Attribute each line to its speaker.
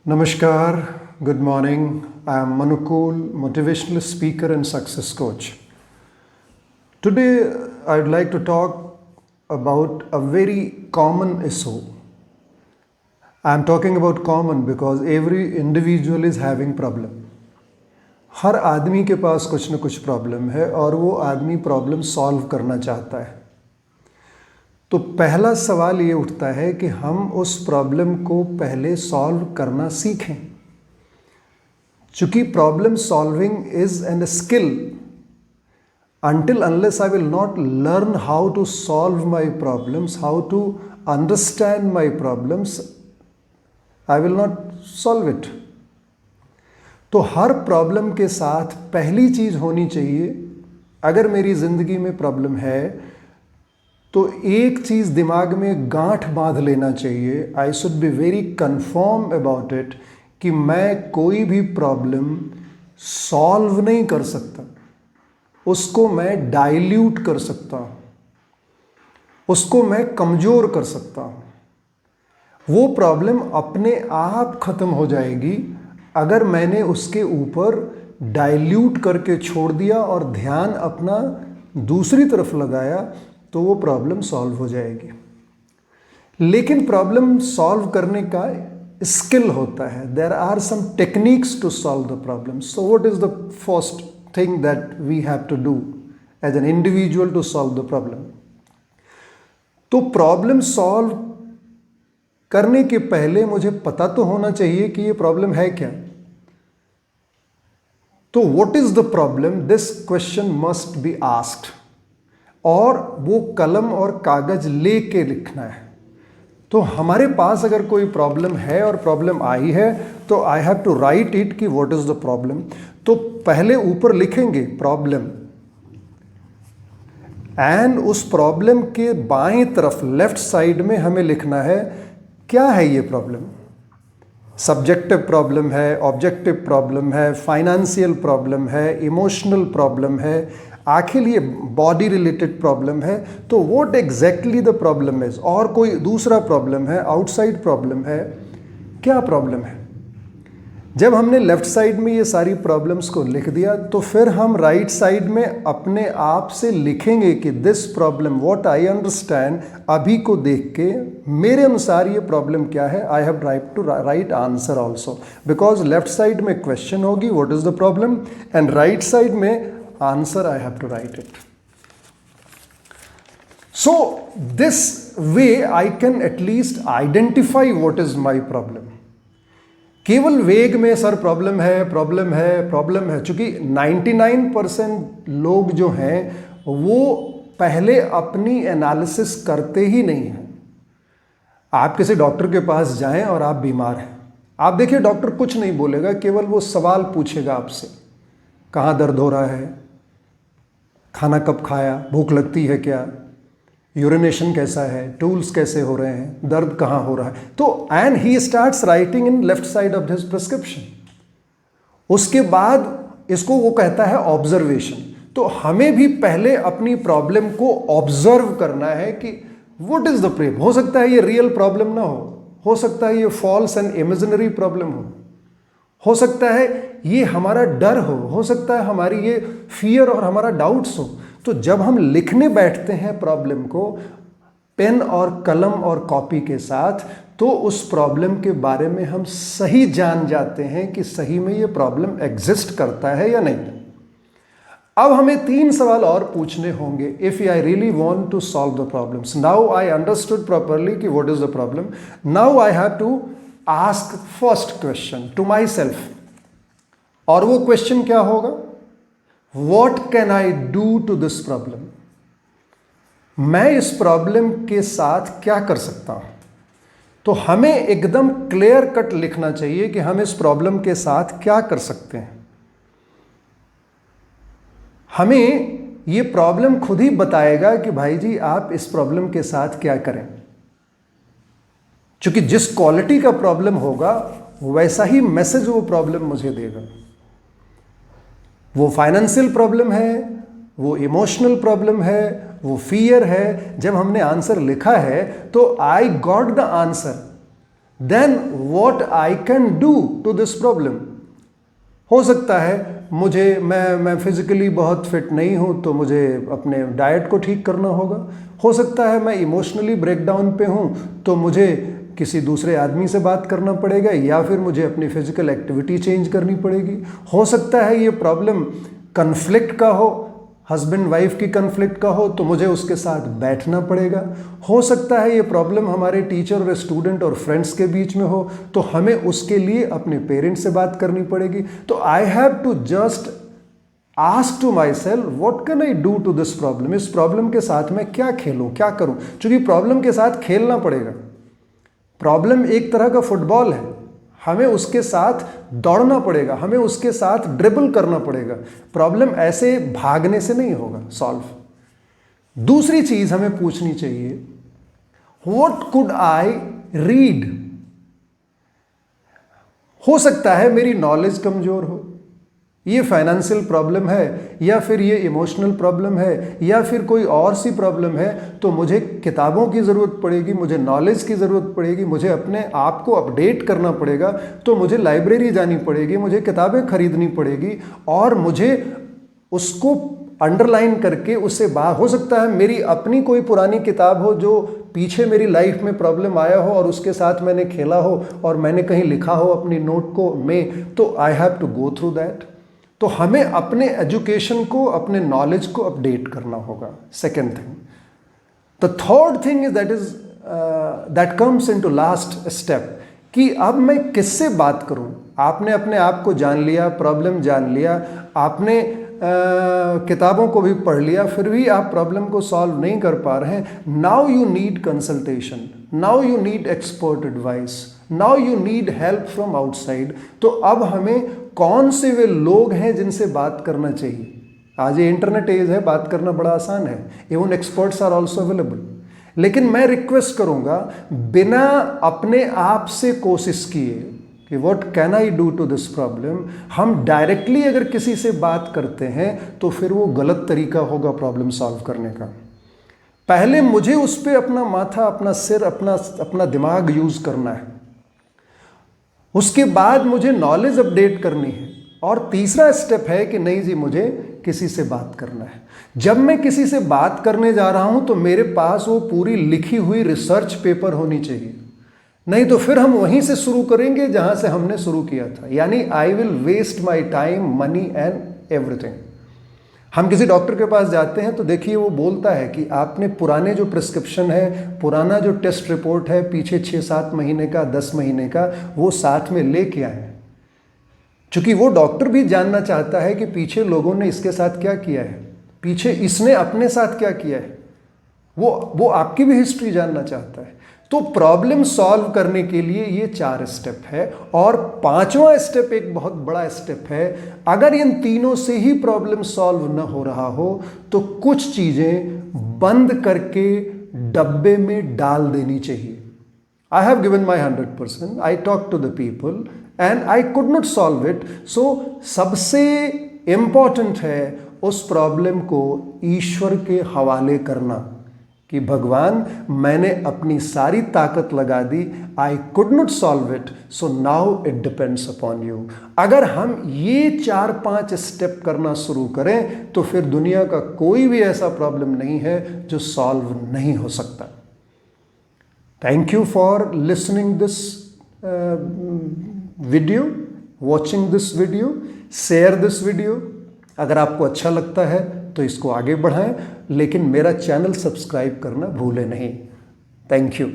Speaker 1: Namaskar, good morning. I am Manukul, motivational speaker and success coach. Today, I'd like to talk about a very common issue. I'm talking about common because every individual is having problem. हर आदमी के पास कुछ न कुछ problem है और वो आदमी problem solve करना चाहता है। तो पहला सवाल ये उठता है कि हम उस प्रॉब्लम को पहले सॉल्व करना सीखें। चूंकि problem solving is an skill, until unless I will not learn how to solve my problems, how to understand my problems, I will not solve it. तो हर प्रॉब्लम के साथ पहली चीज होनी चाहिए, अगर मेरी जिंदगी में प्रॉब्लम है तो एक चीज दिमाग में गांठ बांध लेना चाहिए। I should be very confirm about it कि मैं कोई भी प्रॉब्लम सॉल्व नहीं कर सकता, उसको मैं डाइल्यूट कर सकता हूं, उसको मैं कमजोर कर सकता हूं। वो प्रॉब्लम अपने आप खत्म हो जाएगी अगर मैंने उसके ऊपर डाइल्यूट करके छोड़ दिया और ध्यान अपना दूसरी तरफ लगाया, तो वो प्रॉब्लम सॉल्व हो जाएगी। लेकिन प्रॉब्लम सॉल्व करने का स्किल होता है। There are some techniques to solve the problem. So what is the first thing that we have to do as an individual to solve the problem? तो problem solve करने के पहले मुझे पता तो होना चाहिए कि ये प्रॉब्लम है क्या। तो what is the problem, this question must be asked, और वो कलम और कागज लेके लिखना है। तो हमारे पास अगर कोई प्रॉब्लम है और प्रॉब्लम आई है तो I have to write it कि व्हाट इज द प्रॉब्लम। तो पहले ऊपर लिखेंगे प्रॉब्लम, एंड उस प्रॉब्लम के बाएं तरफ लेफ्ट साइड में हमें लिखना है क्या है ये प्रॉब्लम। सब्जेक्टिव प्रॉब्लम है, ऑब्जेक्टिव प्रॉब्लम है, फाइनेंशियल प्रॉब्लम है, इमोशनल प्रॉब्लम है, आखिर ये बॉडी रिलेटेड प्रॉब्लम है। तो what exactly the problem is, और कोई दूसरा प्रॉब्लम है, आउटसाइड प्रॉब्लम है, क्या प्रॉब्लम है। जब हमने लेफ्ट साइड में ये सारी प्रॉब्लम्स को लिख दिया तो फिर हम राइट साइड में अपने आप से लिखेंगे कि this problem what I understand, अभी को देख के मेरे अनुसार ये प्रॉब्लम क्या है। I have write to write answer also, because left side में क्वेश्चन होगी what is the problem, and right side में answer I have to write it. So this way I can at least identify what is my problem. केवल वेग में sir problem है problem है problem है, चूंकि 99% लोग जो हैं वो पहले अपनी एनालिसिस करते ही नहीं हैं। आप किसी डॉक्टर के पास जाएं और आप बीमार हैं, आप देखिए डॉक्टर कुछ नहीं बोलेगा, केवल वो सवाल पूछेगा आपसे, कहाँ दर्द हो रहा है, खाना कब खाया, भूख लगती है क्या, यूरिनेशन कैसा है, टूल्स कैसे हो रहे हैं, दर्द कहाँ हो रहा है। तो and he starts writing in left side of his prescription. उसके बाद इसको वो कहता है ऑब्जर्वेशन। तो हमें भी पहले अपनी प्रॉब्लम को ऑब्जर्व करना है कि व्हाट इज द प्रॉब्लम। हो सकता है ये रियल प्रॉब्लम ना हो सकता है ये फॉल्स एंड इमेजिनरी प्रॉब्लम हो सकता है ये हमारा डर हो सकता है हमारी ये फियर और हमारा डाउट्स हो। तो जब हम लिखने बैठते हैं प्रॉब्लम को पेन और कलम और कॉपी के साथ, तो उस प्रॉब्लम के बारे में हम सही जान जाते हैं कि सही में ये प्रॉब्लम एग्जिस्ट करता है या नहीं। अब हमें 3 सवाल और पूछने होंगे if I really want to solve the problems. Now I understood properly कि what is the problem. Now I have to ask first question to my self, और वो क्वेश्चन क्या होगा, what can I do to this problem. मैं इस problem के साथ क्या कर सकता हूं। तो हमें एकदम क्लियर कट लिखना चाहिए कि हम इस प्रॉब्लम के साथ क्या कर सकते हैं। हमें ये प्रॉब्लम खुद ही बताएगा कि भाई जी आप इस प्रॉब्लम के साथ क्या करें। क्योंकि जिस क्वालिटी का प्रॉब्लम होगा वैसा ही मैसेज वो प्रॉब्लम मुझे देगा। वो फाइनेंशियल प्रॉब्लम है, वो इमोशनल प्रॉब्लम है, वो फियर है। जब हमने आंसर लिखा है तो I got the answer then what I can do to this problem. हो सकता है मैं फिजिकली बहुत फिट नहीं हूँ तो मुझे अपने डाइट को ठीक करना होगा। हो सकता है मैं इमोशनली ब्रेकडाउन पे हूँ तो मुझे किसी दूसरे आदमी से बात करना पड़ेगा या फिर मुझे अपनी फिजिकल एक्टिविटी चेंज करनी पड़ेगी। हो सकता है ये प्रॉब्लम कन्फ्लिक्ट का हो, हस्बैंड वाइफ की कन्फ्लिक्ट का हो तो मुझे उसके साथ बैठना पड़ेगा। हो सकता है ये प्रॉब्लम हमारे टीचर और स्टूडेंट और फ्रेंड्स के बीच में हो तो हमें उसके लिए अपने पेरेंट्स से बात करनी पड़ेगी। तो I have to just ask to my self what can I do to this problem. इस प्रॉब्लम के साथ मैं क्या खेलूँ, क्या करूँ, क्योंकि प्रॉब्लम के साथ खेलना पड़ेगा। प्रॉब्लम एक तरह का फुटबॉल है, हमें उसके साथ दौड़ना पड़ेगा, हमें उसके साथ ड्रिबल करना पड़ेगा। प्रॉब्लम ऐसे भागने से नहीं होगा सॉल्व। दूसरी चीज हमें पूछनी चाहिए, व्हाट कुड आई रीड। हो सकता है मेरी नॉलेज कमजोर हो, ये फाइनेंशियल प्रॉब्लम है या फिर ये इमोशनल प्रॉब्लम है या फिर कोई और सी प्रॉब्लम है, तो मुझे किताबों की ज़रूरत पड़ेगी, मुझे नॉलेज की ज़रूरत पड़ेगी, मुझे अपने आप को अपडेट करना पड़ेगा। तो मुझे लाइब्रेरी जानी पड़ेगी, मुझे किताबें खरीदनी पड़ेगी और मुझे उसको अंडरलाइन करके उससे बाहर। हो सकता है मेरी अपनी कोई पुरानी किताब हो जो पीछे मेरी लाइफ में प्रॉब्लम आया हो और उसके साथ मैंने खेला हो और मैंने कहीं लिखा हो अपनी नोट को में, तो I have to go through that. तो हमें अपने एजुकेशन को, अपने नॉलेज को अपडेट करना होगा। Second thing, the third thing is that comes into last step कि अब मैं किससे बात करूं। आपने अपने आप को जान लिया, प्रॉब्लम जान लिया, आपने किताबों को भी पढ़ लिया, फिर भी आप प्रॉब्लम को सॉल्व नहीं कर पा रहे हैं। Now you need consultation, now you need expert advice, now you need help from outside. तो अब हमें कौन से वे लोग हैं जिनसे बात करना चाहिए। आज ये इंटरनेट एज है, बात करना बड़ा आसान है, even experts are also available. लेकिन मैं रिक्वेस्ट करूंगा, बिना अपने आप से कोशिश किए कि what can I do to this problem, हम डायरेक्टली अगर किसी से बात करते हैं तो फिर वो गलत तरीका होगा प्रॉब्लम सॉल्व करने का। पहले मुझे उस पर अपना माथा, अपना सिर, अपना दिमाग यूज करना है, उसके बाद मुझे नॉलेज अपडेट करनी है, और तीसरा स्टेप है कि नहीं जी मुझे किसी से बात करना है। जब मैं किसी से बात करने जा रहा हूं तो मेरे पास वो पूरी लिखी हुई रिसर्च पेपर होनी चाहिए, नहीं तो फिर हम वहीं से शुरू करेंगे जहां से हमने शुरू किया था, यानी I will waste my time, money and everything. हम किसी डॉक्टर के पास जाते हैं तो देखिए वो बोलता है कि आपने पुराने जो प्रिस्क्रिप्शन है, पुराना जो टेस्ट रिपोर्ट है पीछे 6-7 महीने का, 10 महीने का, वो साथ में लेके आए। चूंकि वो डॉक्टर भी जानना चाहता है कि पीछे लोगों ने इसके साथ क्या किया है, पीछे इसने अपने साथ क्या किया है, वो आपकी भी हिस्ट्री जानना चाहता है। तो प्रॉब्लम सॉल्व करने के लिए ये 4 स्टेप है, और 5वां स्टेप एक बहुत बड़ा स्टेप है। अगर इन तीनों से ही प्रॉब्लम सॉल्व न हो रहा हो तो कुछ चीजें बंद करके डब्बे में डाल देनी चाहिए। I have given my 100%, I talked to the people and I could not solve it. So सबसे इम्पॉर्टेंट है उस प्रॉब्लम को ईश्वर के हवाले करना कि भगवान मैंने अपनी सारी ताकत लगा दी, I could not solve it, so now it depends upon you। अगर हम ये 4-5 स्टेप करना शुरू करें तो फिर दुनिया का कोई भी ऐसा प्रॉब्लम नहीं है जो सॉल्व नहीं हो सकता। Thank you for listening this video, watching this video, share this video। अगर आपको अच्छा लगता है तो इसको आगे बढ़ाएं, लेकिन मेरा चैनल सब्सक्राइब करना भूलें नहीं। Thank you।